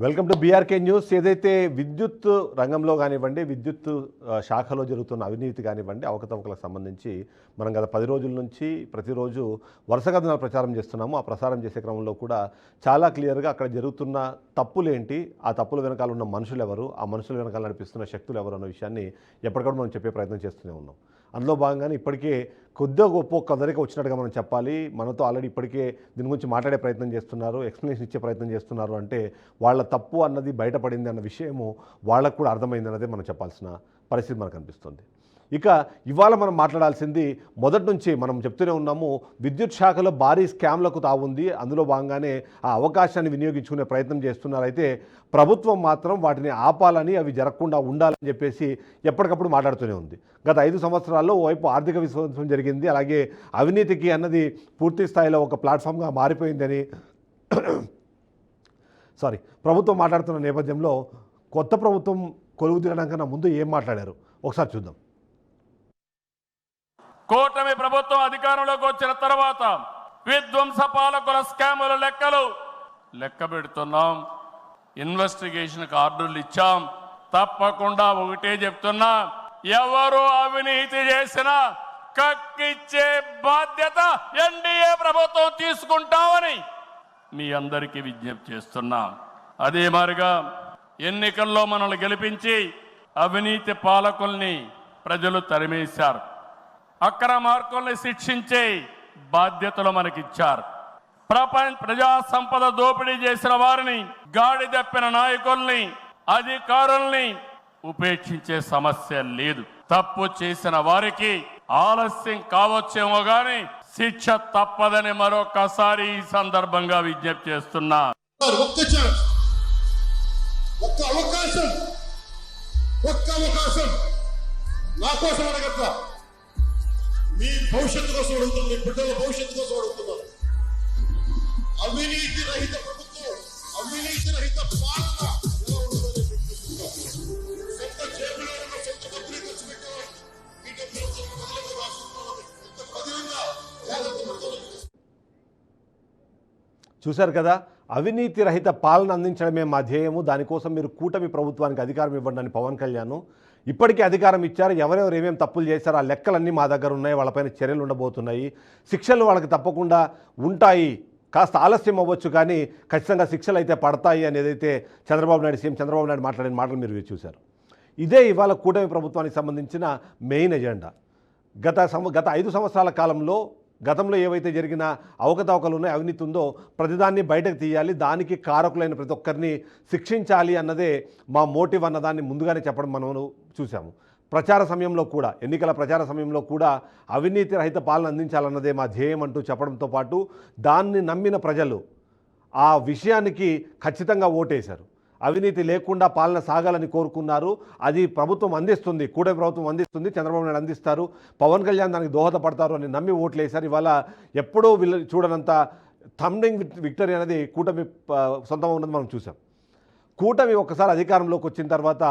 Welcome to BRK news. ఏదైతే విద్యుత్ రంగంలో కానివ్వండి, విద్యుత్ శాఖలో జరుగుతున్న అవినీతి కానివ్వండి, అవకతవకలకు సంబంధించి మనం గత 10 రోజుల నుంచి ప్రతిరోజు వరుస కథనాలు ప్రచారం చేస్తున్నాము. ఆ ప్రసారం చేసే క్రమంలో కూడా చాలా క్లియర్గా అక్కడ జరుగుతున్న తప్పులేంటి, ఆ తప్పుల వెనకాల ఉన్న మనుషులు ఎవరు, ఆ మనుషుల వెనకాల నడిపిస్తున్న శక్తులు ఎవరు అన్న విషయాన్ని ఎప్పటికప్పుడు మనం చెప్పే ప్రయత్నం చేస్తూనే ఉన్నాం. అందులో భాగంగానే ఇప్పటికే కొద్దిగా గొప్ప కదలిక వచ్చినట్టుగా మనం చెప్పాలి. మనతో ఆల్రెడీ ఇప్పటికే దీని గురించి మాట్లాడే ప్రయత్నం చేస్తున్నారు, ఎక్స్ప్లెనేషన్ ఇచ్చే ప్రయత్నం చేస్తున్నారు. అంటే వాళ్ళ తప్పు అన్నది బయటపడింది అన్న విషయము వాళ్ళకు కూడా అర్థమైంది అన్నదే మనం చెప్పాల్సిన పరిస్థితి మనకు అనిపిస్తుంది. ఇక ఇవాళ మనం మాట్లాడాల్సింది, మొదటి నుంచి మనం చెప్తూనే ఉన్నాము, విద్యుత్ శాఖలో భారీ స్కామ్లకు తావుంది. అందులో భాగంగానే ఆ అవకాశాన్ని వినియోగించుకునే ప్రయత్నం చేస్తున్నారు. అయితే ప్రభుత్వం మాత్రం వాటిని ఆపాలని, అవి జరగకుండా ఉండాలని చెప్పేసి ఎప్పటికప్పుడు మాట్లాడుతూనే ఉంది. గత 5 సంవత్సరాల్లో ఓవైపు ఆర్థిక విధ్వంసం జరిగింది, అలాగే అవినీతికి అన్నది పూర్తి స్థాయిలో ఒక ప్లాట్ఫామ్గా మారిపోయిందని ప్రభుత్వం మాట్లాడుతున్న నేపథ్యంలో కొత్త ప్రభుత్వం కొలువు తీరడం కన్నా ముందు ఏం మాట్లాడారు ఒకసారి చూద్దాం. కూటమి ప్రభుత్వం అధికారంలోకి వచ్చిన తర్వాత విధ్వంస పాలకుల స్కాముల లెక్క పెడుతున్నాం. ఇన్వెస్టిగేషన్కి ఆర్డర్లు ఇచ్చాం. తప్పకుండా ఒకటే చెప్తున్నా, ఎవరు అవినీతి చేసినా కక్కిచ్చే బాధ్యత ఎన్డీఏ ప్రభుత్వం తీసుకుంటామని మీ అందరికీ విజ్ఞప్తి చేస్తున్నా. అదే మాదిరిగా ఎన్నికల్లో మనల్ని గెలిపించి అవినీతి పాలకుల్ని ప్రజలు తరిమేశారు. అక్రమార్కుల్ని శిక్షించే బాధ్యతలు మనకిచ్చారు. ప్రజా సంపద దోపిడీ చేసిన వారిని, గాడి తప్పిన నాయకుల్ని, అధికారుల్ని ఉపేక్షించే సమస్య లేదు. తప్పు చేసిన వారికి ఆలస్యం కావచ్చేమో గాని శిక్ష తప్పదని మరొకసారి ఈ సందర్భంగా విజ్ఞప్తి చేస్తున్నా. ఒక్క అవకాశం నా కోసం అడగట్లా, మీ భవిష్యత్తు కోసం అడుగుతున్నాను, మీ బిడ్డల భవిష్యత్తు కోసం అడుగుతున్నాను. అవినీతి రహిత ప్రభుత్వం, అవినీతి రహిత పాలన ఎలా ఉంటుందని సొంత జేబులో ఉన్న సొంత డబ్బులు ఖర్చు పెట్టేవారు ఈ డబ్బులతో ప్రజలకు రాసుకున్నారు. ఎంత పదిలంగా చూశారు కదా, అవినీతి రహిత పాలన అందించడమే మా ధ్యేయము, దానికోసం మీరు కూటమి ప్రభుత్వానికి అధికారం ఇవ్వండి అని పవన్ కళ్యాణ్ ఇప్పటికీ అధికారం ఇచ్చారు. ఎవరెవరు ఏమేమి తప్పులు చేశారో ఆ లెక్కలన్నీ మా దగ్గర ఉన్నాయి, వాళ్ళపైన చర్యలు ఉండబోతున్నాయి, శిక్షలు వాళ్ళకి తప్పకుండా ఉంటాయి. కాస్త ఆలస్యం అవ్వచ్చు కానీ ఖచ్చితంగా శిక్షలు అయితే పడతాయి అనేదైతే సీఎం చంద్రబాబు నాయుడు మాట్లాడిన మాటలు మీరు చూశారు. ఇదే ఇవాళ కూటమి ప్రభుత్వానికి సంబంధించిన మెయిన్ ఎజెండా. గత 5 సంవత్సరాల కాలంలో గతంలో ఏవైతే జరిగిన అవకతవకలు ఉన్నాయో, అవినీతి ఉందో ప్రతిదాన్ని బయటకు తీయాలి, దానికి కారకులైన ప్రతి ఒక్కరిని శిక్షించాలి అన్నదే మా మోటివ్ అన్నదాన్ని ముందుగానే చెప్పడం మనం చూసాము. ప్రచార సమయంలో కూడా, ఎన్నికల ప్రచార సమయంలో కూడా అవినీతి రహిత పాలన అందించాలన్నదే మా ధ్యేయం అంటూ చెప్పడంతో పాటు దాన్ని నమ్మిన ప్రజలు ఆ విషయానికి ఖచ్చితంగా ఓటేశారు. అవినీతి లేకుండా పాలన సాగాలని కోరుకున్నారు. అది ప్రభుత్వం అందిస్తుంది, కూటమి ప్రభుత్వం అందిస్తుంది, చంద్రబాబు నాయుడు అందిస్తారు, పవన్ కళ్యాణ్ దానికి దోహదపడతారు అని నమ్మి ఓట్లేశారు. ఇవాళ ఎప్పుడూ చూడనంత థండింగ్ విక్టరీ అనేది కూటమి సొంతం ఉన్నది మనం చూసాం. కూటమి ఒక్కసారి అధికారంలోకి వచ్చిన తర్వాత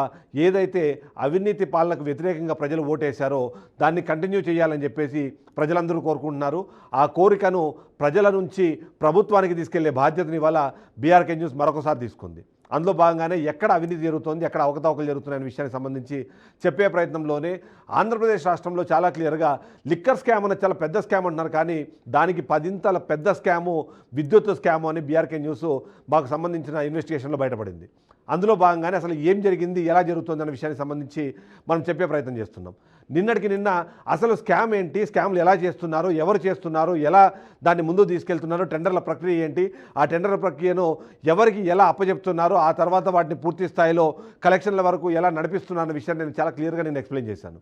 ఏదైతే అవినీతి పాలనకు వ్యతిరేకంగా ప్రజలు ఓటేశారో దాన్ని కంటిన్యూ చేయాలని చెప్పేసి ప్రజలందరూ కోరుకుంటున్నారు. ఆ కోరికను ప్రజల నుంచి ప్రభుత్వానికి తీసుకెళ్లే బాధ్యతని ఇవాళ బీఆర్కే న్యూస్ మరొకసారి తీసుకుంది. అందులో భాగంగానే ఎక్కడ అవినీతి జరుగుతోంది, ఎక్కడ అవకతవకలు జరుగుతున్నాయనే విషయానికి సంబంధించి చెప్పే ప్రయత్నంలోనే ఆంధ్రప్రదేశ్ రాష్ట్రంలో చాలా క్లియర్గా లిక్కర్ స్కామ్ అన్న చాలా పెద్ద స్కామ్ అంటున్నారు, కానీ దానికి 10 పెద్ద స్కాము విద్యుత్ స్కాము అని బీఆర్కే న్యూస్ మాకు సంబంధించిన ఇన్వెస్టిగేషన్లో బయటపడింది. అందులో భాగంగానే అసలు ఏం జరిగింది, ఎలా జరుగుతుంది అనే విషయానికి సంబంధించి మనం చెప్పే ప్రయత్నం చేస్తున్నాం. నిన్నటికి నిన్న అసలు స్కామ్ ఏంటి, స్కామ్లు ఎలా చేస్తున్నారు, ఎవరు చేస్తున్నారు, ఎలా దాన్ని ముందుకు తీసుకెళ్తున్నారు, టెండర్ల ప్రక్రియ ఏంటి, ఆ టెండర్ల ప్రక్రియను ఎవరికి ఎలా అప్పచెప్తున్నారు, ఆ తర్వాత వాటిని పూర్తి స్థాయిలో కలెక్షన్ల వరకు ఎలా నడిపిస్తున్నారు అనే విషయాన్ని నేను చాలా క్లియర్గా ఎక్స్ప్లెయిన్ చేశాను.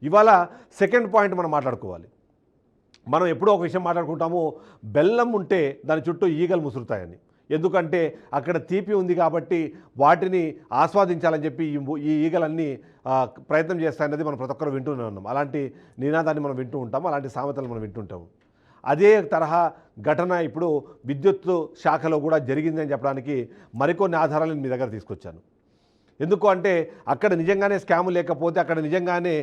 ఇవాళ సెకండ్ పాయింట్ మనం మాట్లాడుకోవాలి. మనం ఎప్పుడూ ఒక విషయం మాట్లాడుకుంటాము, బెల్లం ఉంటే దాని చుట్టూ ఈగలు ముసురుతాయని. ఎందుకంటే అక్కడ తీపి ఉంది కాబట్టి వాటిని ఆస్వాదించాలని చెప్పి ఈ ఈగలన్నీ ప్రయత్నం చేస్తాయన్నది మనం ప్రతి ఒక్కరు వింటూనే ఉన్నాం. అలాంటి నినాదాన్ని మనం వింటూ ఉంటాము, అలాంటి సామెతలు మనం వింటుంటాము. అదే తరహా ఘటన ఇప్పుడు విద్యుత్ శాఖలో కూడా జరిగిందని చెప్పడానికి మరికొన్ని ఆధారాలను మీ దగ్గర తీసుకొచ్చాను. ఎందుకు అంటే అక్కడ నిజంగానే స్కామ్ లేకపోతే, అక్కడ నిజంగానే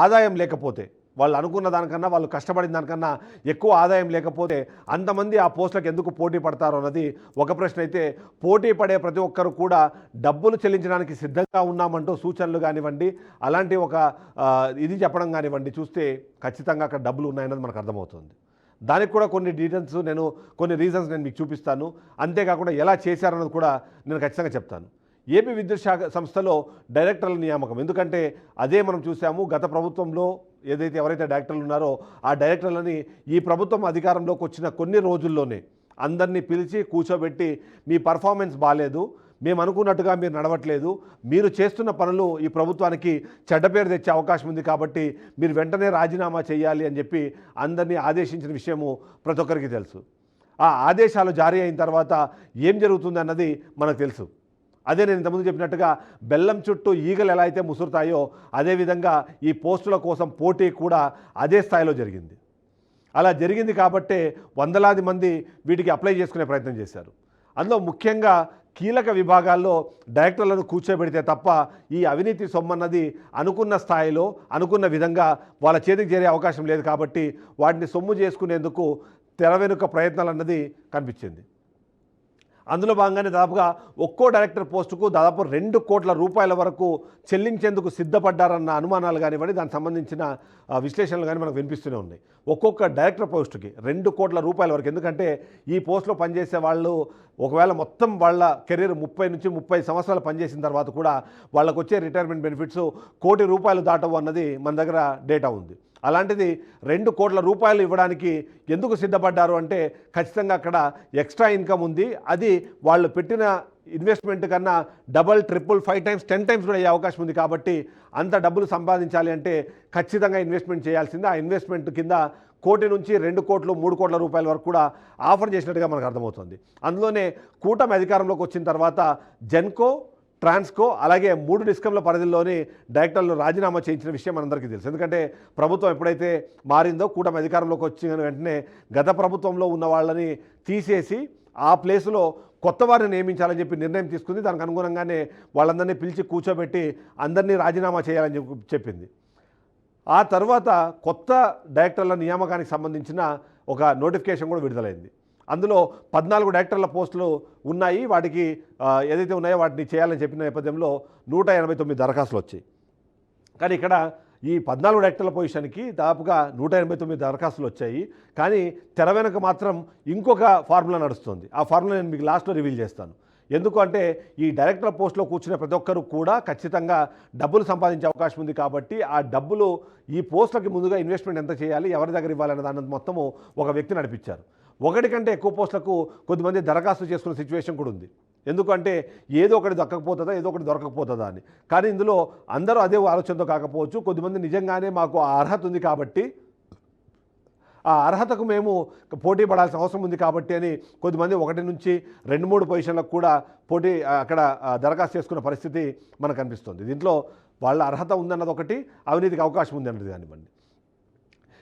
ఆదాయం లేకపోతే, వాళ్ళు అనుకున్న దానికన్నా, వాళ్ళు కష్టపడిన దానికన్నా ఎక్కువ ఆదాయం లేకపోతే అంతమంది ఆ పోస్టులకు ఎందుకు పోటీ పడతారో అన్నది ఒక ప్రశ్న అయితే, పోటీ పడే ప్రతి ఒక్కరు కూడా డబ్బులు చెల్లించడానికి సిద్ధంగా ఉన్నామంటూ సూచనలు కానివ్వండి, అలాంటి ఒక ఇది చెప్పడం కానివ్వండి చూస్తే ఖచ్చితంగా అక్కడ డబ్బులు ఉన్నాయన్నది మనకు అర్థమవుతుంది. దానికి కూడా కొన్ని డీటెయిల్స్ కొన్ని రీజన్స్ నేను మీకు చూపిస్తాను. అంతేకాకుండా ఎలా చేశారన్నది కూడా నేను ఖచ్చితంగా చెప్తాను. ఏపీ విద్యుత్ శాఖ సంస్థలో డైరెక్టర్ల నియామకం, ఎందుకంటే అదే మనం చూసాము గత ప్రభుత్వంలో ఎవరైతే డైరెక్టర్లు ఉన్నారో ఆ డైరెక్టర్లని ఈ ప్రభుత్వం అధికారంలోకి వచ్చిన కొన్ని రోజుల్లోనే అందరినీ పిలిచి కూర్చోబెట్టి, మీ పర్ఫార్మెన్స్ బాగాలేదు, మేము అనుకున్నట్టుగా మీరు నడవట్లేదు, మీరు చేస్తున్న పనులు ఈ ప్రభుత్వానికి చెడ్డ పేరు తెచ్చే అవకాశం ఉంది కాబట్టి మీరు వెంటనే రాజీనామా చేయాలి అని చెప్పి అందరినీ ఆదేశించిన విషయము ప్రతి ఒక్కరికి తెలుసు. ఆ ఆదేశాలు జారీ అయిన తర్వాత ఏం జరుగుతుంది అన్నది మనకు తెలుసు. అదే నేను ఇంతకుముందు చెప్పినట్టుగా బెల్లం చుట్టూ ఈగలు ఎలా అయితే ముసురుతాయో అదేవిధంగా ఈ పోస్టుల కోసం పోటీ కూడా అదే స్థాయిలో జరిగింది. అలా జరిగింది కాబట్టే వందలాది మంది వీటికి అప్లై చేసుకునే ప్రయత్నం చేశారు. అందులో ముఖ్యంగా కీలక విభాగాల్లో డైరెక్టర్లను కూర్చోబెడితే తప్ప ఈ అవినీతి సొమ్మన్నది అనుకున్న స్థాయిలో అనుకున్న విధంగా వాళ్ళ చేతికి చేరే అవకాశం లేదు కాబట్టి వాటిని సొమ్ము చేసుకునేందుకు తెర వెనుక ప్రయత్నాలు అన్నది కనిపించింది. అందులో భాగంగానే దాదాపుగా ఒక్కో డైరెక్టర్ పోస్టుకు దాదాపు 2 కోట్ల రూపాయల వరకు చెల్లించేందుకు సిద్ధపడ్డారన్న అనుమానాలు కానివ్వండి, దానికి సంబంధించిన విశ్లేషణలు కానీ మనకు వినిపిస్తూనే ఉన్నాయి. ఒక్కొక్క డైరెక్టర్ పోస్టుకి 2 కోట్ల రూపాయల వరకు. ఎందుకంటే ఈ పోస్టులో పనిచేసే వాళ్ళు ఒకవేళ మొత్తం వాళ్ళ కెరీర్ 30 నుంచి 30 సంవత్సరాలు పనిచేసిన తర్వాత కూడా వాళ్ళకు వచ్చే రిటైర్మెంట్ బెనిఫిట్స్ 1 కోటి రూపాయలు దాటవు అన్నది మన దగ్గర డేటా ఉంది. అలాంటిది 2 కోట్ల రూపాయలు ఇవ్వడానికి ఎందుకు సిద్ధపడ్డారు అంటే ఖచ్చితంగా అక్కడ ఎక్స్ట్రా ఇన్కమ్ ఉంది. అది వాళ్ళు పెట్టిన ఇన్వెస్ట్మెంట్ కన్నా డబల్, ట్రిపుల్, 5 టైమ్స్, 10 టైమ్స్ కూడా అయ్యే అవకాశం ఉంది కాబట్టి అంత డబ్బులు సంపాదించాలి అంటే ఖచ్చితంగా ఇన్వెస్ట్మెంట్ చేయాల్సిందే. ఆ ఇన్వెస్ట్మెంట్ కింద 1 కోటి నుంచి 2 కోట్లు, 3 కోట్ల రూపాయల వరకు కూడా ఆఫర్ చేసినట్టుగా మనకు అర్థమవుతుంది. అందులోనే కూటమి అధికారంలోకి వచ్చిన తర్వాత జెన్కో, ట్రాన్స్కో అలాగే 3 డిస్కంల పరిధిలోని డైరెక్టర్లు రాజీనామా చేయించిన విషయం మనందరికీ తెలుసు. ఎందుకంటే ప్రభుత్వం ఎప్పుడైతే మారిందో, కూటమి అధికారంలోకి వచ్చిన వెంటనే గత ప్రభుత్వంలో ఉన్న వాళ్ళని తీసేసి ఆ ప్లేస్లో కొత్త వారిని నియమించాలని చెప్పి నిర్ణయం తీసుకుంది. దానికి అనుగుణంగానే వాళ్ళందరినీ పిలిచి కూర్చోబెట్టి అందరినీ రాజీనామా చేయాలని చెప్పింది. ఆ తర్వాత కొత్త డైరెక్టర్ల నియామకానికి సంబంధించిన ఒక నోటిఫికేషన్ కూడా విడుదలైంది. అందులో 14 డైరెక్టర్ల పోస్టులు ఉన్నాయి. వాటికి ఏదైతే ఉన్నాయో వాటిని చేయాలని చెప్పిన నేపథ్యంలో 189 దరఖాస్తులు వచ్చాయి. కానీ ఇక్కడ ఈ 14 డైరెక్టర్ల పొజిషన్కి దాదాపుగా 189 దరఖాస్తులు వచ్చాయి. కానీ తెర వెనుక మాత్రం ఇంకొక ఫార్ములా నడుస్తుంది. ఆ ఫార్ములా నేను మీకు లాస్ట్లో రివీల్ చేస్తాను. ఎందుకు అంటే ఈ డైరెక్టర్ పోస్టులో కూర్చునే ప్రతి ఒక్కరు కూడా ఖచ్చితంగా డబ్బులు సంపాదించే అవకాశం ఉంది కాబట్టి ఆ డబ్బులు ఈ పోస్టులకి ముందుగా ఇన్వెస్ట్మెంట్ ఎంత చేయాలి, ఎవరి దగ్గర ఇవ్వాలనే దాని మొత్తము ఒక వ్యక్తి నడిపించారు. 1 కంటే ఎక్కువ పోస్టులకు కొద్దిమంది దరఖాస్తు చేసుకున్న సిచ్యువేషన్ కూడా ఉంది. ఎందుకంటే ఏదో ఒకటి దక్కకపోతుందా, ఏదో ఒకటి దొరకకపోతుందా అని. కానీ ఇందులో అందరూ అదే ఆలోచనతో కాకపోవచ్చు. కొద్దిమంది నిజంగానే మాకు ఆ అర్హత ఉంది కాబట్టి, ఆ అర్హతకు మేము పోటీ పడాల్సిన అవసరం ఉంది కాబట్టి అని కొద్దిమంది 1 నుంచి 2-3 పొజిషన్లకు కూడా పోటీ అక్కడ దరఖాస్తు చేసుకున్న పరిస్థితి మనకు కనిపిస్తుంది. దీంట్లో వాళ్ళ అర్హత ఉందన్నది ఒకటి, అవినీతికి అవకాశం ఉంది అన్నది కానివ్వండి.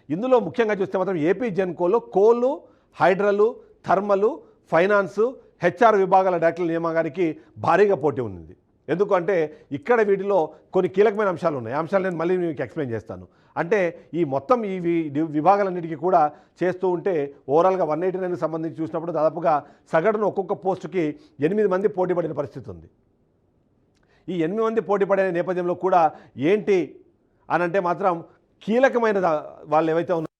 ఇందులో ముఖ్యంగా చూస్తే మాత్రం ఏపీ జెన్కోలో కోలు, హైడ్రలు, థర్మలు, ఫైనాన్సు, హెచ్ఆర్ విభాగాల డైరెక్టర్ల నియామకానికి భారీగా పోటీ ఉంది. ఎందుకంటే ఇక్కడ వీటిలో కొన్ని కీలకమైన అంశాలు ఉన్నాయి. ఆ అంశాలు నేను మళ్ళీ మీకు ఎక్స్ప్లెయిన్ చేస్తాను. అంటే ఈ మొత్తం ఈ విభాగాలన్నిటికీ కూడా చేస్తూ ఉంటే ఓవరాల్గా 189 సంబంధించి చూసినప్పుడు దాదాపుగా సగటున ఒక్కొక్క పోస్టుకి 8 మంది పోటీ పడిన పరిస్థితి ఉంది. ఈ 8 మంది పోటీ పడే నేపథ్యంలో కూడా ఏంటి అని అంటే మాత్రం కీలకమైన వాళ్ళు ఏవైతే ఉన్నారో,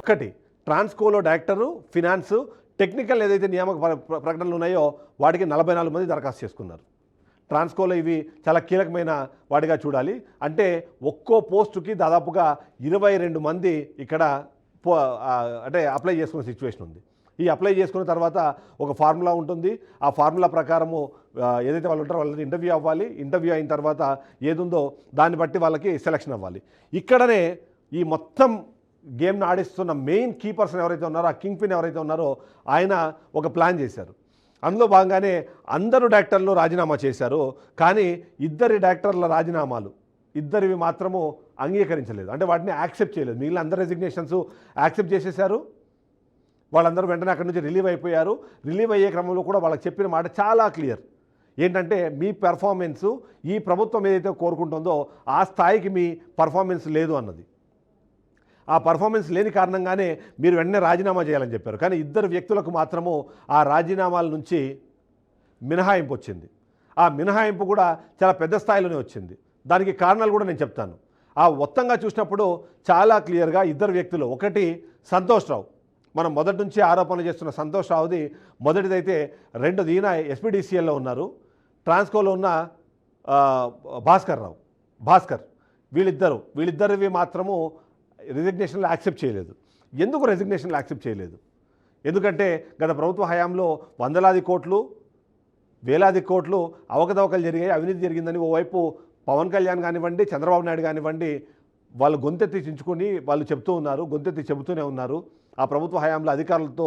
1 ట్రాన్స్కోలో డైరెక్టరు, ఫినాన్సు, టెక్నికల్ ఏదైతే నియామక ప్రకటనలు ఉన్నాయో వాటికి 44 మంది దరఖాస్తు చేసుకున్నారు. ట్రాన్స్కోలో ఇవి చాలా కీలకమైన వాటిగా చూడాలి. అంటే ఒక్కో పోస్టుకి దాదాపుగా 22 మంది ఇక్కడ అంటే అప్లై చేసుకునే సిచ్యువేషన్ ఉంది. ఈ అప్లై చేసుకున్న తర్వాత ఒక ఫార్ములా ఉంటుంది. ఆ ఫార్ములా ప్రకారము ఏదైతే వాళ్ళు ఉంటారో వాళ్ళని ఇంటర్వ్యూ అవ్వాలి. ఇంటర్వ్యూ అయిన తర్వాత ఏదుందో దాన్ని బట్టి వాళ్ళకి సెలక్షన్ అవ్వాలి. ఇక్కడనే ఈ మొత్తం గేమ్ను ఆడిస్తున్న మెయిన్ కీ పర్సన్ ఎవరైతే ఉన్నారో, ఆ కింగ్ పిన్ ఎవరైతే ఉన్నారో ఆయన ఒక ప్లాన్ చేశారు. అందులో భాగంగానే అందరూ డైరెక్టర్లు రాజీనామా చేశారు. కానీ 2 డైరెక్టర్ల రాజీనామాలు ఇద్దరివి మాత్రము అంగీకరించలేదు. అంటే వాటిని యాక్సెప్ట్ చేయలేదు. మిగిలిన అందరు రెసిగ్నేషన్స్ యాక్సెప్ట్ చేసేశారు. వాళ్ళందరూ వెంటనే అక్కడి నుంచి రిలీవ్ అయిపోయారు. రిలీవ్ అయ్యే క్రమంలో కూడా వాళ్ళకి చెప్పిన మాట చాలా క్లియర్. ఏంటంటే మీ పెర్ఫార్మెన్సు ఈ ప్రభుత్వం ఏదైతే కోరుకుంటుందో ఆ స్థాయికి మీ పర్ఫార్మెన్స్ లేదు అన్నది. ఆ పర్ఫార్మెన్స్ లేని కారణంగానే మీరు వెంటనే రాజీనామా చేయాలని చెప్పారు. కానీ ఇద్దరు వ్యక్తులకు మాత్రము ఆ రాజీనామాల నుంచి మినహాయింపు వచ్చింది. ఆ మినహాయింపు కూడా చాలా పెద్ద స్థాయిలోనే వచ్చింది. దానికి కారణాలు కూడా నేను చెప్తాను. ఆ మొత్తంగా చూసినప్పుడు చాలా క్లియర్గా ఇద్దరు వ్యక్తులు, ఒకటి సంతోష్ రావు, మనం మొదటి నుంచి ఆరోపణలు చేస్తున్న సంతోష్ రావుది మొదటిదైతే, రెండోది ఈయన ఎస్పీడీసీఎల్లో ఉన్నారు, ట్రాన్స్కోలో ఉన్న భాస్కర్, వీళ్ళిద్దరివి మాత్రము రిజిగ్నేషన్లు యాక్సెప్ట్ చేయలేదు. ఎందుకు రెసిగ్నేషన్లు యాక్సెప్ట్ చేయలేదు? ఎందుకంటే గత ప్రభుత్వ హయాంలో వందలాది కోట్లు, వేలాది కోట్లు అవకతవకలు జరిగాయి, అవినీతి జరిగిందని ఓవైపు పవన్ కళ్యాణ్ కానివ్వండి, చంద్రబాబు నాయుడు కానివ్వండి, వాళ్ళు గొంతెత్తి చించుకొని వాళ్ళు చెబుతూనే ఉన్నారు. ఆ ప్రభుత్వ హయాంలో అధికారులతో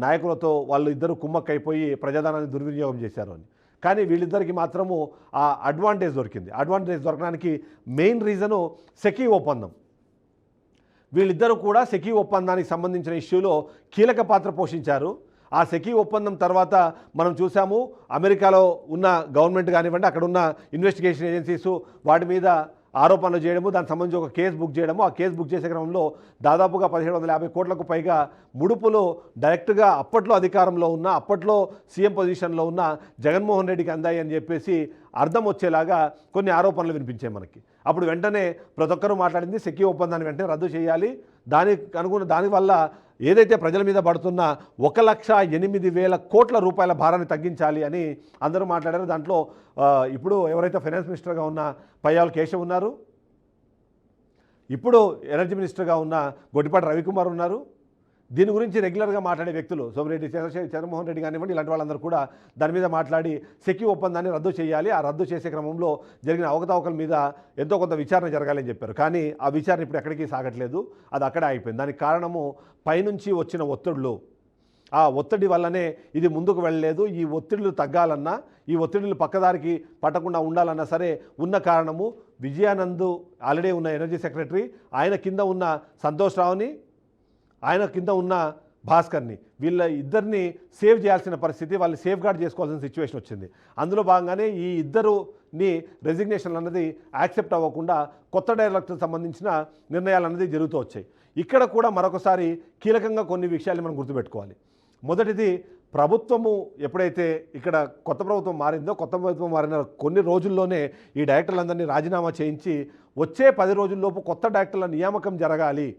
నాయకులతో వాళ్ళు ఇద్దరు కుమ్మక్కైపోయి ప్రజాధనాన్ని దుర్వినియోగం చేశారు అని. కానీ వీళ్ళిద్దరికి మాత్రము ఆ అడ్వాంటేజ్ దొరికింది. అడ్వాంటేజ్ దొరకడానికి మెయిన్ రీజను సెకీ ఒప్పందం. వీళ్ళిద్దరూ కూడా సెకీ ఒప్పందానికి సంబంధించిన ఇష్యూలో కీలక పాత్ర పోషించారు. ఆ సెకీ ఒప్పందం తర్వాత మనం చూసాము, అమెరికాలో ఉన్న గవర్నమెంట్ కానివ్వండి, అక్కడ ఉన్న ఇన్వెస్టిగేషన్ ఏజెన్సీస్ వాటి మీద ఆరోపణలు చేయడము, దానికి సంబంధించి ఒక కేసు బుక్ చేయడము. ఆ కేసు బుక్ చేసే క్రమంలో దాదాపుగా 1750 కోట్లకు పైగా ముడుపులు డైరెక్ట్గా అప్పట్లో అధికారంలో ఉన్న, అప్పట్లో సీఎం పొజిషన్లో ఉన్న జగన్మోహన్ రెడ్డికి అందాయి అని చెప్పేసి అర్థం వచ్చేలాగా కొన్ని ఆరోపణలు వినిపించాయి మనకి. అప్పుడు వెంటనే ప్రతి ఒక్కరూ మాట్లాడింది సెకీ ఒప్పందాన్ని వెంటనే రద్దు చేయాలి, దానివల్ల ఏదైతే ప్రజల మీద పడుతున్న 1,08,000 కోట్ల రూపాయల భారాన్ని తగ్గించాలి అని అందరూ మాట్లాడారు. దాంట్లో ఇప్పుడు ఎవరైతే ఫైనాన్స్ మినిస్టర్గా ఉన్న పయ్యావుల కేశవ్ ఉన్నారు, ఇప్పుడు ఎనర్జీ మినిస్టర్గా ఉన్న గొట్టిపాటి రవికుమార్ ఉన్నారు. దీని గురించి రెగ్యులర్గా మాట్లాడే వ్యక్తులు సోమిరెడ్డి చంద్రమోహన్ రెడ్డి కానివ్వండి, ఇలాంటి వాళ్ళందరూ కూడా దాని మీద మాట్లాడి సెకీ ఒప్పందాన్ని రద్దు చేయాలి, ఆ రద్దు చేసే క్రమంలో జరిగిన అవకతవకల మీద ఎంతో కొంత విచారణ జరగాలని చెప్పారు. కానీ ఆ విచారణ ఇప్పుడు ఎక్కడికి సాగట్లేదు, అది అక్కడే అయిపోయింది. దానికి కారణము పైనుంచి వచ్చిన ఒత్తిడులు. ఆ ఒత్తిడి వల్లనే ఇది ముందుకు వెళ్ళలేదు. ఈ ఒత్తిడులు తగ్గాలన్నా, ఈ ఒత్తిడులు పక్కదారికి పట్టకుండా ఉండాలన్నా సరే ఉన్న కారణము విజయానంద్ ఆల్రెడీ ఉన్న ఎనర్జీ సెక్రటరీ, ఆయన కింద ఉన్న సంతోష్ రావుని, ఆయన కింద ఉన్న భాస్కర్ని, వీళ్ళ ఇద్దరిని సేవ్ చేయాల్సిన పరిస్థితి, వాళ్ళు సేఫ్ గార్డ్ చేసుకోవాల్సిన సిచ్యువేషన్ వచ్చింది. అందులో భాగంగానే ఈ ఇద్దరుని రెసిగ్నేషన్ అన్నది యాక్సెప్ట్ అవ్వకుండా కొత్త డైరెక్టర్కి సంబంధించిన నిర్ణయాలు అన్నది జరుగుతూ వచ్చాయి. ఇక్కడ కూడా మరొకసారి కీలకంగా కొన్ని విషయాలు మనం గుర్తుపెట్టుకోవాలి. మొదటిది, ప్రభుత్వము ఎప్పుడైతే ఇక్కడ కొత్త ప్రభుత్వం మారిన కొన్ని రోజుల్లోనే ఈ డైరెక్టర్లందరినీ రాజీనామా చేయించి వచ్చే 10 రోజుల్లోపు కొత్త డైరెక్టర్ల నియామకం జరగాలి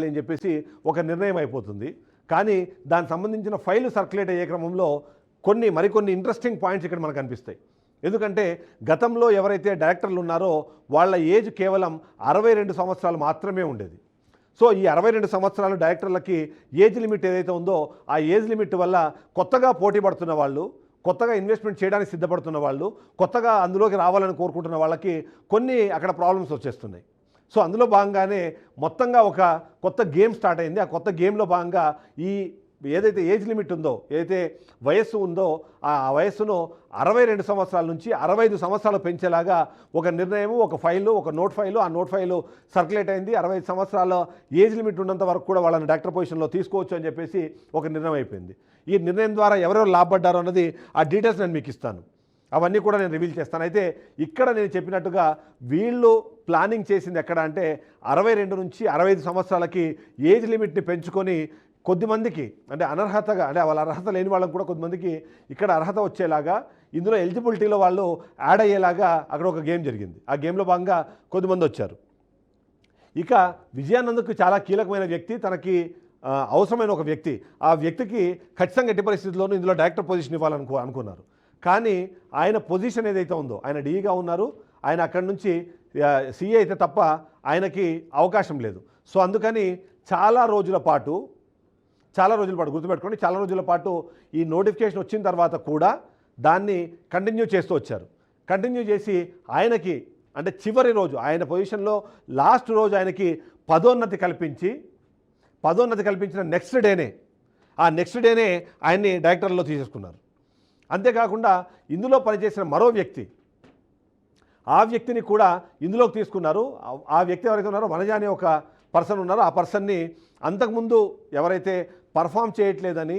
అని చెప్పేసి ఒక నిర్ణయం అయిపోతుంది. కానీ దానికి సంబంధించిన ఫైలు సర్క్యులేట్ అయ్యే క్రమంలో మరికొన్ని ఇంట్రెస్టింగ్ పాయింట్స్ ఇక్కడ మనకు కనిపిస్తాయి. ఎందుకంటే గతంలో ఎవరైతే డైరెక్టర్లు ఉన్నారో వాళ్ళ ఏజ్ కేవలం 62 సంవత్సరాలు మాత్రమే ఉండేది. సో ఈ 62 సంవత్సరాలు డైరెక్టర్లకి ఏజ్ లిమిట్ ఏదైతే ఉందో ఆ ఏజ్ లిమిట్ వల్ల కొత్తగా పోటీ పడుతున్న వాళ్ళు, కొత్తగా ఇన్వెస్ట్మెంట్ చేయడానికి సిద్ధపడుతున్న వాళ్ళు, కొత్తగా అందులోకి రావాలని కోరుకుంటున్న వాళ్ళకి కొన్ని అక్కడ ప్రాబ్లమ్స్ వచ్చేస్తున్నాయి. సో అందులో భాగంగానే మొత్తంగా ఒక కొత్త గేమ్ స్టార్ట్ అయింది. ఆ కొత్త గేమ్లో భాగంగా ఈ ఏదైతే ఏజ్ లిమిట్ ఉందో, ఏదైతే వయస్సు ఉందో ఆ వయస్సును 62 సంవత్సరాల నుంచి 65 సంవత్సరాలు పెంచేలాగా ఒక నిర్ణయము, ఒక ఫైలు, ఒక నోట్ ఫైలు, ఆ నోట్ ఫైలు సర్క్యులేట్ అయింది. 65 సంవత్సరాల ఏజ్ లిమిట్ ఉన్నంత వరకు కూడా వాళ్ళని డైరెక్టర్ పొజిషన్లో తీసుకోవచ్చు అని చెప్పేసి ఒక నిర్ణయం అయిపోయింది. ఈ నిర్ణయం ద్వారా ఎవరెవరు లాభపడ్డారో అన్నది ఆ డీటెయిల్స్ నేను మీకు ఇస్తాను, అవన్నీ కూడా నేను రివీల్ చేస్తాను. అయితే ఇక్కడ నేను చెప్పినట్టుగా వీళ్ళు ప్లానింగ్ చేసింది ఎక్కడ అంటే 62 నుంచి 65 సంవత్సరాలకి ఏజ్ లిమిట్ని పెంచుకొని కొద్దిమందికి అంటే అనర్హతగా, అంటే వాళ్ళ అర్హత లేని వాళ్ళకి కూడా కొద్దిమందికి ఇక్కడ అర్హత వచ్చేలాగా, ఇందులో ఎలిజిబిలిటీలో వాళ్ళు యాడ్ అయ్యేలాగా అక్కడ ఒక గేమ్ జరిగింది. ఆ గేమ్లో భాగంగా కొద్దిమంది వచ్చారు. ఇక విజయానంద్కు చాలా కీలకమైన వ్యక్తి, తనకి అవసరమైన ఒక వ్యక్తి, ఆ వ్యక్తికి ఖచ్చితంగా ఎట్టి పరిస్థితుల్లోనూ ఇందులో డైరెక్టర్ పొజిషన్ అనుకున్నారు. కానీ ఆయన పొజిషన్ ఏదైతే ఉందో, ఆయన డీగా ఉన్నారు, ఆయన అక్కడి నుంచి సీఏ అయితే తప్ప ఆయనకి అవకాశం లేదు. సో అందుకని చాలా రోజుల పాటు గుర్తుపెట్టుకోండి, చాలా రోజుల పాటు ఈ నోటిఫికేషన్ వచ్చిన తర్వాత కూడా దాన్ని కంటిన్యూ చేస్తూ వచ్చారు. కంటిన్యూ చేసి ఆయనకి అంటే చివరి రోజు ఆయన పొజిషన్లో లాస్ట్ రోజు ఆయనకి పదోన్నతి కల్పించిన నెక్స్ట్ డేనే ఆయన్ని డైరెక్టర్లో తీసేసుకున్నారు. అంతేకాకుండా ఇందులో పనిచేసిన మరో వ్యక్తి, ఆ వ్యక్తిని కూడా ఇందులోకి తీసుకున్నారు. ఆ వ్యక్తి ఎవరైతే ఉన్నారో వనజ అనే ఒక పర్సన్ ఉన్నారో ఆ పర్సన్ని అంతకుముందు ఎవరైతే పర్ఫామ్ చేయట్లేదని,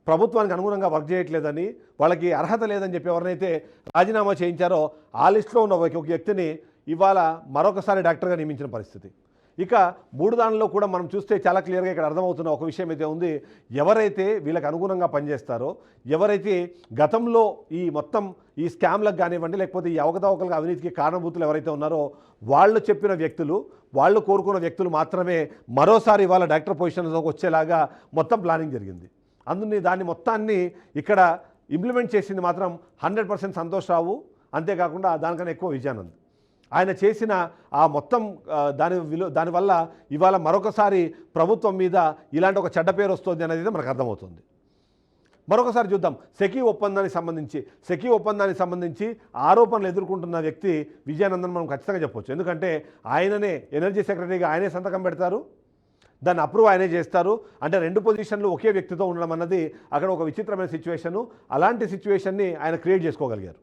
ప్రభుత్వానికి అనుగుణంగా వర్క్ చేయట్లేదని, వాళ్ళకి అర్హత లేదని చెప్పి ఎవరినైతే రాజీనామా చేయించారో ఆ లిస్టులో ఉన్న ఒక వ్యక్తిని ఇవాళ మరొకసారి డాక్టర్గా నియమించిన పరిస్థితి. ఇక 3 దానిలో కూడా మనం చూస్తే చాలా క్లియర్గా ఇక్కడ అర్థమవుతున్న ఒక విషయం అయితే ఉంది. ఎవరైతే వీళ్ళకి అనుగుణంగా పనిచేస్తారో, ఎవరైతే గతంలో ఈ మొత్తం ఈ స్కామ్లకు కానివ్వండి, లేకపోతే ఈ అవకతవకలకు అవినీతికి కారణభూతులు ఎవరైతే ఉన్నారో వాళ్ళు చెప్పిన వ్యక్తులు, వాళ్ళు కోరుకున్న వ్యక్తులు మాత్రమే మరోసారి ఇవాళ డాక్టర్ పొజిషన్లోకి వచ్చేలాగా మొత్తం ప్లానింగ్ జరిగింది. దాన్ని మొత్తాన్ని ఇక్కడ ఇంప్లిమెంట్ చేసింది మాత్రం 100% సంతోష్ రావు, అంతేకాకుండా దానికన్నా ఎక్కువ విజయానంద్. ఆయన చేసిన ఆ మొత్తం దానివల్ల ఇవాళ మరొకసారి ప్రభుత్వం మీద ఇలాంటి ఒక చెడ్డ పేరు వస్తుంది అనేది మనకు అర్థమవుతుంది. మరొకసారి చూద్దాం. సెకీ ఒప్పందానికి సంబంధించి ఆరోపణలు ఎదుర్కొంటున్న వ్యక్తి విజయానందన్ మనం ఖచ్చితంగా చెప్పొచ్చు. ఎందుకంటే ఆయననే ఎనర్జీ సెక్రటరీగా ఆయనే సంతకం పెడతారు, దాన్ని అప్రూవ్ ఆయనే చేస్తారు. అంటే 2 పొజిషన్లు ఒకే వ్యక్తితో ఉండడం అన్నది అక్కడ ఒక విచిత్రమైన సిచ్యువేషను. అలాంటి సిచ్యువేషన్ని ఆయన క్రియేట్ చేసుకోగలిగారు.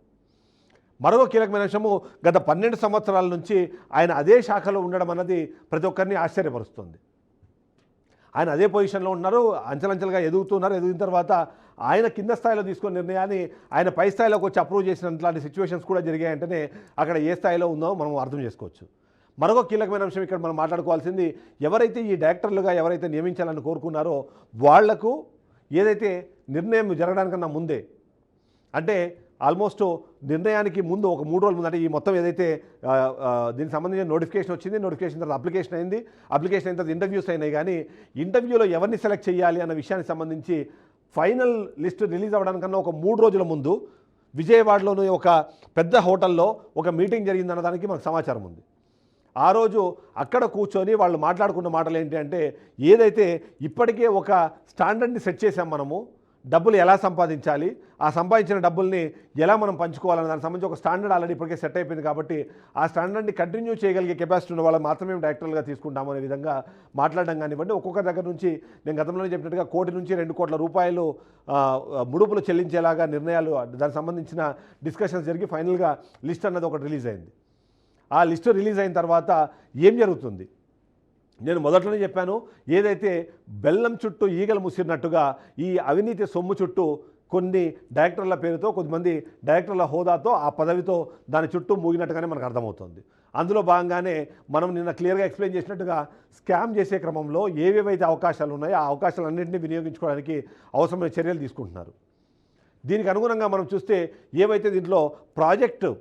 మరో కీలకమైన అంశము, గత 12 సంవత్సరాల నుంచి ఆయన అదే శాఖలో ఉండడం అన్నది ప్రతి ఒక్కరిని ఆశ్చర్యపరుస్తుంది. ఆయన అదే పొజిషన్లో ఉన్నారు, అంచెలంచెలుగా ఎదుగుతున్నారు. ఎదిగిన తర్వాత ఆయన కింద స్థాయిలో తీసుకున్న నిర్ణయాన్ని ఆయన పై స్థాయిలోకి వచ్చి అప్రూవ్ చేసినట్లాంటి సిచ్యువేషన్స్ కూడా జరిగాయంటేనే అక్కడ ఏ స్థాయిలో ఉందో మనం అర్థం చేసుకోవచ్చు. మరొక కీలకమైన అంశం ఇక్కడ మనం మాట్లాడుకోవాల్సింది, ఎవరైతే ఈ డైరెక్టర్లుగా ఎవరైతే నియమించాలని కోరుకున్నారో వాళ్లకు ఏదైతే నిర్ణయం జరగడానికన్నా ముందే, అంటే ఆల్మోస్ట్ నిర్ణయానికి ముందు ఒక 3 రోజుల ముందు, అంటే ఈ మొత్తం ఏదైతే దీనికి సంబంధించిన నోటిఫికేషన్ వచ్చింది, నోటిఫికేషన్ తర్వాత అప్లికేషన్ అయింది, అప్లికేషన్ అయిన తర్వాత ఇంటర్వ్యూస్ అయినాయి. కానీ ఇంటర్వ్యూలో ఎవరిని సెలెక్ట్ చేయాలి అన్న విషయానికి సంబంధించి ఫైనల్ లిస్ట్ రిలీజ్ అవ్వడానికన్నా ఒక 3 రోజుల ముందు విజయవాడలోని ఒక పెద్ద హోటల్లో ఒక మీటింగ్ జరిగిందన్న దానికి మనకు సమాచారం ఉంది. ఆ రోజు అక్కడ కూర్చొని వాళ్ళు మాట్లాడుకున్న మాటలు ఏంటి అంటే, ఏదైతే ఇప్పటికే ఒక స్టాండర్డ్ని సెట్ చేసాం మనము, డబ్బులు ఎలా సంపాదించాలి, ఆ సంపాదించిన డబ్బుల్ని ఎలా మనం పంచుకోవాలనే దానికి సంబంధించి ఒక స్టాండర్డ్ ఆల్రెడీ ఇప్పటికే సెట్ అయిపోయింది. కాబట్టి ఆ స్టాండర్డ్ని కంటిన్యూ చేయగలిగే కెపాసిటీ ఉన్న వాళ్ళు మాత్రమే డైరెక్టర్లుగా తీసుకుంటాము అనే విధంగా మాట్లాడడం కానివ్వండి. ఒక్కొక్క దగ్గర నుంచి నేను గతంలోనే చెప్పినట్టుగా 1 కోటి నుంచి 2 కోట్ల రూపాయలు ముడుపులు చెల్లించేలాగా నిర్ణయాలు, దానికి సంబంధించిన డిస్కషన్స్ జరిగి ఫైనల్గా లిస్ట్ అన్నది ఒకటి రిలీజ్ అయింది. ఆ లిస్టు రిలీజ్ అయిన తర్వాత ఏం జరుగుతుంది? నేను మొదట్లోనే చెప్పాను, ఏదైతే బెల్లం చుట్టూ ఈగలు ముసిరినట్టుగా ఈ అవినీతి సొమ్ము చుట్టూ కొన్ని డైరెక్టర్ల పేరుతో, కొద్దిమంది డైరెక్టర్ల హోదాతో, ఆ పదవితో దాని చుట్టూ మూగినట్టుగానే మనకు అర్థమవుతుంది. అందులో భాగంగానే మనం నిన్న క్లియర్గా ఎక్స్ప్లెయిన్ చేసినట్టుగా స్కామ్ చేసే క్రమంలో ఏవేవైతే అవకాశాలు ఉన్నాయో ఆ అవకాశాలన్నింటినీ వినియోగించుకోవడానికి అవసరమైన చర్యలు తీసుకుంటున్నారు. దీనికి అనుగుణంగా మనం చూస్తే ఏవైతే దీంట్లో ప్రాజెక్టు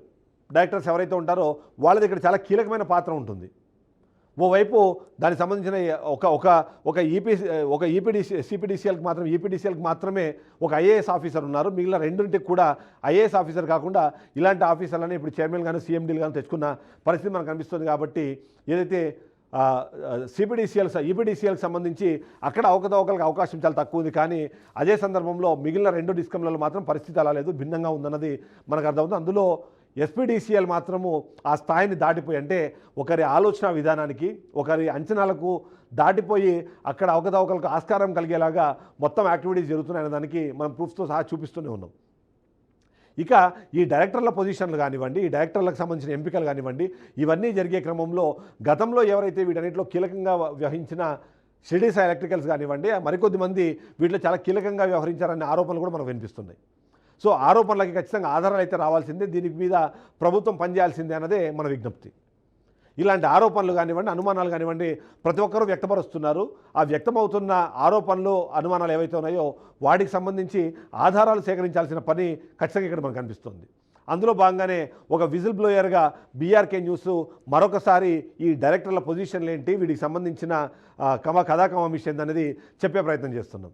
డైరెక్టర్స్ ఎవరైతే ఉంటారో వాళ్ళది ఇక్కడ చాలా కీలకమైన పాత్ర ఉంటుంది. ఓవైపు దానికి సంబంధించిన ఒక ఈపీడీసీఎల్కి మాత్రమే ఒక ఐఏఎస్ ఆఫీసర్ ఉన్నారు. మిగిలిన 2 కూడా ఐఏఎస్ ఆఫీసర్ కాకుండా ఇలాంటి ఆఫీసర్లని ఇప్పుడు చైర్మన్ కానీ సీఎండీలు కానీ తెచ్చుకున్న పరిస్థితి మనకు కనిపిస్తుంది. కాబట్టి ఏదైతే ఈపీడీసీఎల్కి సంబంధించి అక్కడ అవకతవకలకు అవకాశం చాలా తక్కువ ఉంది. కానీ అదే సందర్భంలో మిగిలిన 2 డిస్కంలలో మాత్రం పరిస్థితి అలా లేదు, భిన్నంగా ఉందన్నది మనకు అర్థమవుతుంది. అందులో ఎస్పీడీసీఎల్ మాత్రము ఆ స్థాయిని దాటిపోయి, అంటే ఒకరి ఆలోచన విధానానికి, ఒకరి అంచనాలకు దాటిపోయి అక్కడ అవకతవకలకు ఆస్కారం కలిగేలాగా మొత్తం యాక్టివిటీస్ జరుగుతున్నాయనే దానికి మనం ప్రూఫ్స్తో సహా చూపిస్తూనే ఉన్నాం. ఇక ఈ డైరెక్టర్ల పొజిషన్లు కానివ్వండి, ఈ డైరెక్టర్లకు సంబంధించిన ఎంపికలు కానివ్వండి, ఇవన్నీ జరిగే క్రమంలో గతంలో ఎవరైతే వీటన్నిటిలో కీలకంగా వ్యవహరించిన షిరిడి సాయి ఎలక్ట్రికల్స్ కానివ్వండి, మరికొద్ది మంది వీటిలో చాలా కీలకంగా వ్యవహరించారనే ఆరోపణలు కూడా మనకు వినిపిస్తున్నాయి. సో ఆరోపణలకి ఖచ్చితంగా ఆధారాలు అయితే రావాల్సిందే, దీనికి మీద ప్రభుత్వం పనిచేయాల్సిందే అన్నదే మన విజ్ఞప్తి. ఇలాంటి ఆరోపణలు కానివ్వండి, అనుమానాలు కానివ్వండి ప్రతి ఒక్కరూ వ్యక్తపరుస్తున్నారు. ఆ వ్యక్తమవుతున్న ఆరోపణలు, అనుమానాలు ఏవైతే ఉన్నాయో వాటికి సంబంధించి ఆధారాలు సేకరించాల్సిన పని ఖచ్చితంగా ఇక్కడ మనకు కనిపిస్తుంది. అందులో భాగంగానే ఒక విజిల్ బ్లోయర్గా బీఆర్కే న్యూస్ మరొకసారి ఈ డైరెక్టర్ల పొజిషన్లు ఏంటి, వీటికి సంబంధించిన కథాకమామిషం అనేది చెప్పే ప్రయత్నం చేస్తున్నాం.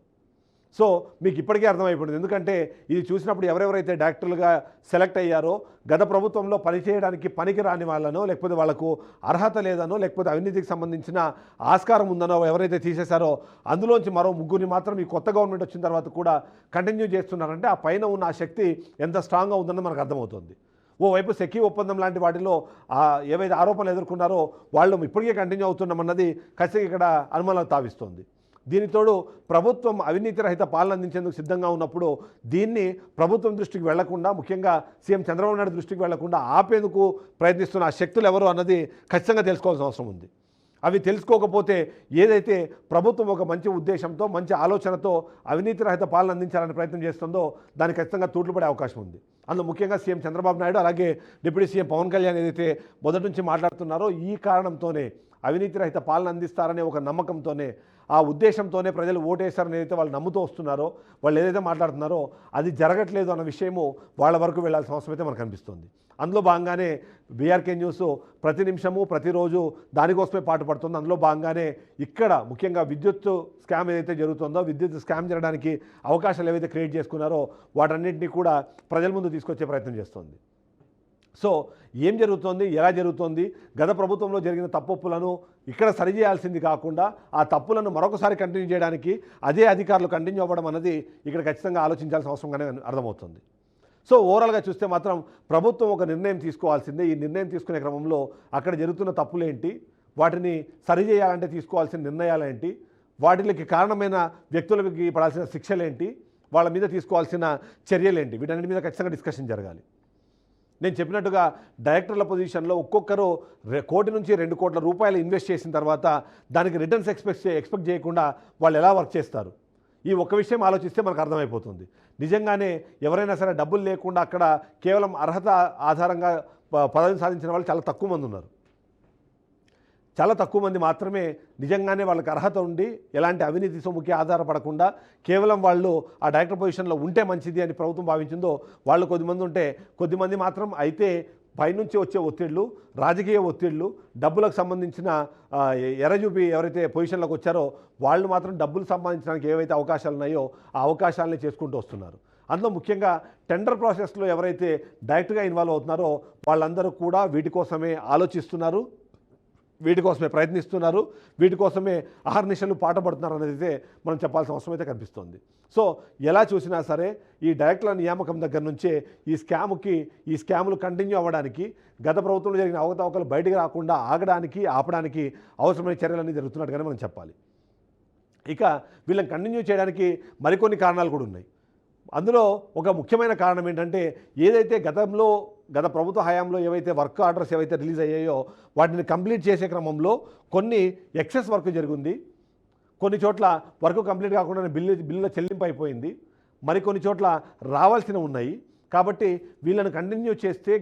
సో మీకు ఇప్పటికే అర్థమైపోయింది. ఎందుకంటే ఇది చూసినప్పుడు ఎవరెవరైతే డైరెక్టర్లుగా సెలెక్ట్ అయ్యారో గత ప్రభుత్వంలో పనిచేయడానికి పనికి రాని వాళ్ళనో, లేకపోతే వాళ్లకు అర్హత లేదనో, లేకపోతే అవినీతికి సంబంధించిన ఆస్కారం ఉందనో ఎవరైతే తీసేశారో అందులోంచి మరో 3 మాత్రం ఈ కొత్త గవర్నమెంట్ వచ్చిన తర్వాత కూడా కంటిన్యూ చేస్తున్నారంటే ఆ పైన ఉన్న ఆ శక్తి ఎంత స్ట్రాంగ్గా ఉందని మనకు అర్థమవుతుంది. ఓవైపు సెకీ ఒప్పందం లాంటి వాటిలో ఏవైతే ఆరోపణలు ఎదుర్కొన్నారో వాళ్ళు ఇప్పటికే కంటిన్యూ అవుతున్నామన్నది ఖచ్చితంగా ఇక్కడ అనుమానాలు తావిస్తోంది. దీనితోడు ప్రభుత్వం అవినీతి రహిత పాలన అందించేందుకు సిద్ధంగా ఉన్నప్పుడు దీన్ని ప్రభుత్వం దృష్టికి వెళ్లకుండా, ముఖ్యంగా సీఎం చంద్రబాబు నాయుడు దృష్టికి వెళ్లకుండా ఆపేందుకు ప్రయత్నిస్తున్న ఆ శక్తులు ఎవరు అన్నది ఖచ్చితంగా తెలుసుకోవాల్సిన అవసరం ఉంది. అవి తెలుసుకోకపోతే ఏదైతే ప్రభుత్వం ఒక మంచి ఉద్దేశంతో మంచి ఆలోచనతో అవినీతి రహిత పాలన అందించాలని ప్రయత్నం చేస్తుందో దానికి ఖచ్చితంగా తూట్లు పడే అవకాశం ఉంది. అందులో ముఖ్యంగా సీఎం చంద్రబాబు నాయుడు అలాగే డిప్యూటీ సీఎం పవన్ కళ్యాణ్ ఏదైతే మొదటి నుంచి మాట్లాడుతున్నారో ఈ కారణంతోనే అవినీతి రహిత పాలన అందిస్తారనే ఒక నమ్మకంతోనే ఆ ఉద్దేశంతోనే ప్రజలు ఓటేశారని ఏదైతే వాళ్ళు నమ్ముతూ వస్తున్నారో వాళ్ళు ఏదైతే మాట్లాడుతున్నారో అది జరగట్లేదు అన్న విషయము వాళ్ళ వరకు వెళ్ళాల్సిన అవసరం అయితే మనకు అనిపిస్తుంది. అందులో భాగంగానే బీఆర్కే న్యూస్ ప్రతి నిమిషము ప్రతిరోజు దానికోసమే పాటుపడుతుంది. అందులో భాగంగానే ఇక్కడ ముఖ్యంగా విద్యుత్ స్కామ్ ఏదైతే జరుగుతుందో విద్యుత్ స్కామ్ జరగడానికి అవకాశాలు ఏవైతే క్రియేట్ చేసుకున్నారో వాటన్నింటినీ కూడా ప్రజల ముందు తీసుకొచ్చే ప్రయత్నం చేస్తుంది. సో ఏం జరుగుతోంది, ఎలా జరుగుతోంది, గత ప్రభుత్వంలో జరిగిన తప్పులను ఇక్కడ సరిచేయాల్సింది కాకుండా ఆ తప్పులను మరొకసారి కంటిన్యూ చేయడానికి అదే అధికారులు కంటిన్యూ అవ్వడం అన్నది ఇక్కడ ఖచ్చితంగా ఆలోచించాల్సిన అవసరంగానే అర్థమవుతుంది. సో ఓవరాల్గా చూస్తే మాత్రం ప్రభుత్వం ఒక నిర్ణయం తీసుకోవాల్సిందే. ఈ నిర్ణయం తీసుకునే క్రమంలో అక్కడ జరుగుతున్న తప్పులేంటి, వాటిని సరిచేయాలంటే తీసుకోవాల్సిన నిర్ణయాలేంటి, వాటికి కారణమైన వ్యక్తులకి పడాల్సిన శిక్షలేంటి, వాళ్ళ మీద తీసుకోవాల్సిన చర్యలేంటి, వీటన్నిటి మీద ఖచ్చితంగా డిస్కషన్ జరగాలి. నేను చెప్పినట్టుగా డైరెక్టర్ల పొజిషన్లో ఒక్కొక్కరు 1 కోటి నుంచి 2 కోట్ల రూపాయలు ఇన్వెస్ట్ చేసిన తర్వాత దానికి రిటర్న్స్ ఎక్స్పెక్ట్ చేయకుండా వాళ్ళు ఎలా వర్క్ చేస్తారు, ఈ ఒక్క విషయం ఆలోచిస్తే మనకు అర్థమైపోతుంది. నిజంగానే ఎవరైనా సరే డబ్బులు లేకుండా అక్కడ కేవలం అర్హత ఆధారంగా పదవిని సాధించిన వాళ్ళు చాలా తక్కువ మంది ఉన్నారు. చాలా తక్కువ మంది మాత్రమే నిజంగానే వాళ్ళకి అర్హత ఉండి ఎలాంటి అవినీతి సొమ్ముకి ఆధారపడకుండా కేవలం వాళ్ళు ఆ డైరెక్టర్ పొజిషన్లో ఉంటే మంచిది అని ప్రభుత్వం భావించిందో వాళ్ళు కొద్దిమంది ఉంటే, కొద్దిమంది మాత్రం అయితే పైనుంచి వచ్చే ఒత్తిళ్లు, రాజకీయ ఒత్తిళ్లు, డబ్బులకు సంబంధించిన ఎర్రజూపి ఎవరైతే పొజిషన్లోకి వచ్చారో వాళ్ళు మాత్రం డబ్బులు సంపాదించడానికి ఏవైతే అవకాశాలు ఉన్నాయో ఆ అవకాశాలని చేసుకుంటూ వస్తున్నారు. అందులో ముఖ్యంగా టెండర్ ప్రాసెస్లో ఎవరైతే డైరెక్ట్గా ఇన్వాల్వ్ అవుతున్నారో వాళ్ళందరూ కూడా వీటి కోసమే ఆలోచిస్తున్నారు, వీటి కోసమే ప్రయత్నిస్తున్నారు, వీటి కోసమే అహర్నిశలు పాటుపడుతున్నారు అనేది అయితే మనం చెప్పాల్సిన అవసరం అయితే కనిపిస్తుంది. సో ఎలా చూసినా సరే ఈ డైరెక్టర్ల నియామకం దగ్గర నుంచే ఈ స్కాములు కంటిన్యూ అవ్వడానికి, గత ప్రభుత్వంలో జరిగిన అవకతవకలు బయటికి రాకుండా ఆపడానికి అవసరమైన చర్యలన్నీ జరుగుతున్నట్టుగానే మనం చెప్పాలి. ఇక వీళ్ళని కంటిన్యూ చేయడానికి మరికొన్ని కారణాలు కూడా ఉన్నాయి. అందులో ఒక ముఖ్యమైన కారణం ఏంటంటే ఏదైతే గత ప్రభుత్వ హయాంలో ఏవైతే వర్క్ ఆర్డర్స్ ఏవైతే రిలీజ్ అయ్యాయో వాటిని కంప్లీట్ చేసే క్రమంలో కొన్ని ఎక్సెస్ వర్క్ జరిగింది. కొన్ని చోట్ల వర్క్ కంప్లీట్ కాకుండా బిల్లుల చెల్లింపు అయిపోయింది. మరికొన్ని చోట్ల రావాల్సినవి ఉన్నాయి. కాబట్టి వీళ్ళని కంటిన్యూ చేస్తే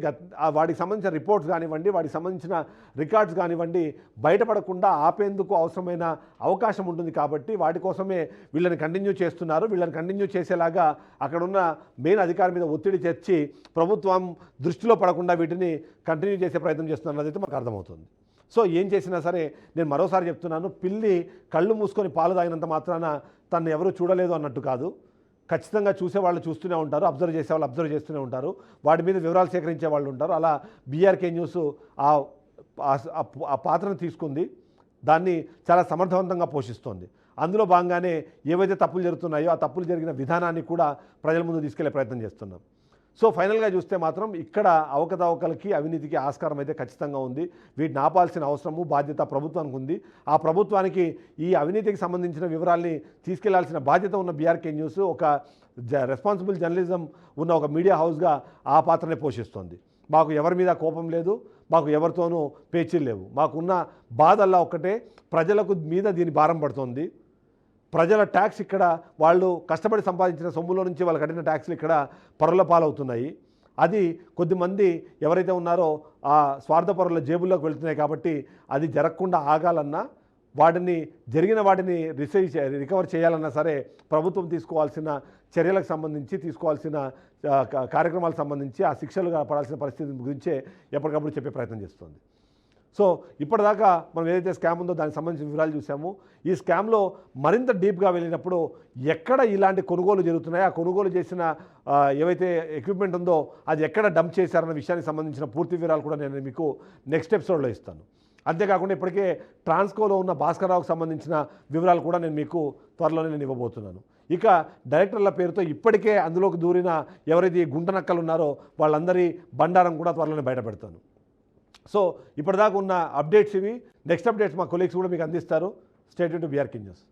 వాటికి సంబంధించిన రిపోర్ట్స్ కానివ్వండి, వాటికి సంబంధించిన రికార్డ్స్ కానివ్వండి బయటపడకుండా ఆపేందుకు అవసరమైన అవకాశం ఉంటుంది. కాబట్టి వాటి కోసమే వీళ్ళని కంటిన్యూ చేస్తున్నారు. వీళ్ళని కంటిన్యూ చేసేలాగా అక్కడున్న మెయిన్ అధికారి మీద ఒత్తిడి తెచ్చి ప్రభుత్వం దృష్టిలో పడకుండా వీటిని కంటిన్యూ చేసే ప్రయత్నం చేస్తున్నది అయితే మనకు అర్థమవుతుంది. సో ఏం చేసినా సరే నేను మరోసారి చెప్తున్నాను, పిల్లి కళ్ళు మూసుకొని పాలు తాగినంత మాత్రాన తను ఎవరూ చూడలేదు అన్నట్టు కాదు. ఖచ్చితంగా చూసేవాళ్ళు చూస్తూనే ఉంటారు, అబ్జర్వ్ చేసేవాళ్ళు అబ్జర్వ్ చేస్తూనే ఉంటారు, వాటి మీద వివరాలు సేకరించే వాళ్ళు ఉంటారు. అలా బీఆర్కే న్యూస్ ఆ పాత్రను తీసుకుంది, దాన్ని చాలా సమర్థవంతంగా పోషిస్తోంది. అందులో భాగంగానే ఏవైతే తప్పులు జరుగుతున్నాయో ఆ తప్పులు జరిగిన విధానాన్ని కూడా ప్రజల ముందు తీసుకెళ్లే ప్రయత్నం చేస్తున్నాం. సో ఫైనల్గా చూస్తే మాత్రం ఇక్కడ అవకతవకలకి అవినీతికి ఆస్కారం అయితే ఖచ్చితంగా ఉంది. వీటిని ఆపాల్సిన అవసరము బాధ్యత ప్రభుత్వానికి ఉంది. ఆ ప్రభుత్వానికి ఈ అవినీతికి సంబంధించిన వివరాల్ని తీసుకెళ్లాల్సిన బాధ్యత ఉన్న బీఆర్కే న్యూస్ ఒక రెస్పాన్సిబుల్ జర్నలిజం ఉన్న ఒక మీడియా హౌస్గా ఆ పాత్రనే పోషిస్తుంది. మాకు ఎవరి మీద కోపం లేదు, మాకు ఎవరితోనూ పేచీలు లేవు. మాకున్న బాధల్లా ఒక్కటే, ప్రజలకు మీద దీని భారం పడుతుంది. ప్రజల ట్యాక్స్ ఇక్కడ వాళ్ళు కష్టపడి సంపాదించిన సొమ్ములో నుంచి వాళ్ళు కట్టిన ట్యాక్స్లు ఇక్కడ పరుల పాలవుతున్నాయి. అది కొద్దిమంది ఎవరైతే ఉన్నారో ఆ స్వార్థపరుల జేబుల్లోకి వెళ్తున్నాయి. కాబట్టి అది జరగకుండా ఆగాలన్నా, జరిగిన వాటిని రికవర్ చేయాలన్నా సరే ప్రభుత్వం తీసుకోవాల్సిన చర్యలకు సంబంధించి, తీసుకోవాల్సిన కార్యక్రమాలకు సంబంధించి, ఆ శిక్షలు పడాల్సిన పరిస్థితి గురించే ఎప్పటికప్పుడు చెప్పే ప్రయత్నం చేస్తుంది. సో ఇప్పటిదాకా మనం ఏదైతే స్కామ్ ఉందో దానికి సంబంధించిన వివరాలు చూసాము. ఈ స్కామ్లో మరింత డీప్గా వెళ్ళినప్పుడు ఎక్కడ ఇలాంటి కొనుగోలు జరుగుతున్నాయో, ఆ కొనుగోలు చేసిన ఏవైతే ఎక్విప్మెంట్ ఉందో అది ఎక్కడ డంప్ చేశారన్న విషయానికి సంబంధించిన పూర్తి వివరాలు కూడా నేను మీకు నెక్స్ట్ ఎపిసోడ్లో ఇస్తాను. అంతేకాకుండా ఇప్పటికే ట్రాన్స్కోలో ఉన్న భాస్కర్రావుకు సంబంధించిన వివరాలు కూడా నేను మీకు త్వరలోనే నేను ఇవ్వబోతున్నాను. ఇక డైరెక్టర్ల పేరుతో ఇప్పటికే అందులోకి దూరిన ఎవరైతే ఈ గుంట నక్కలు ఉన్నారో వాళ్ళందరి బండారం కూడా త్వరలోనే బయటపెడతాను. సో ఇప్పటిదాకా ఉన్న అప్డేట్స్ ఇవి. నెక్స్ట్ అప్డేట్స్ మా కొలీగ్స్ కూడా మీకు అందిస్తారు. Stay tuned to BRK news.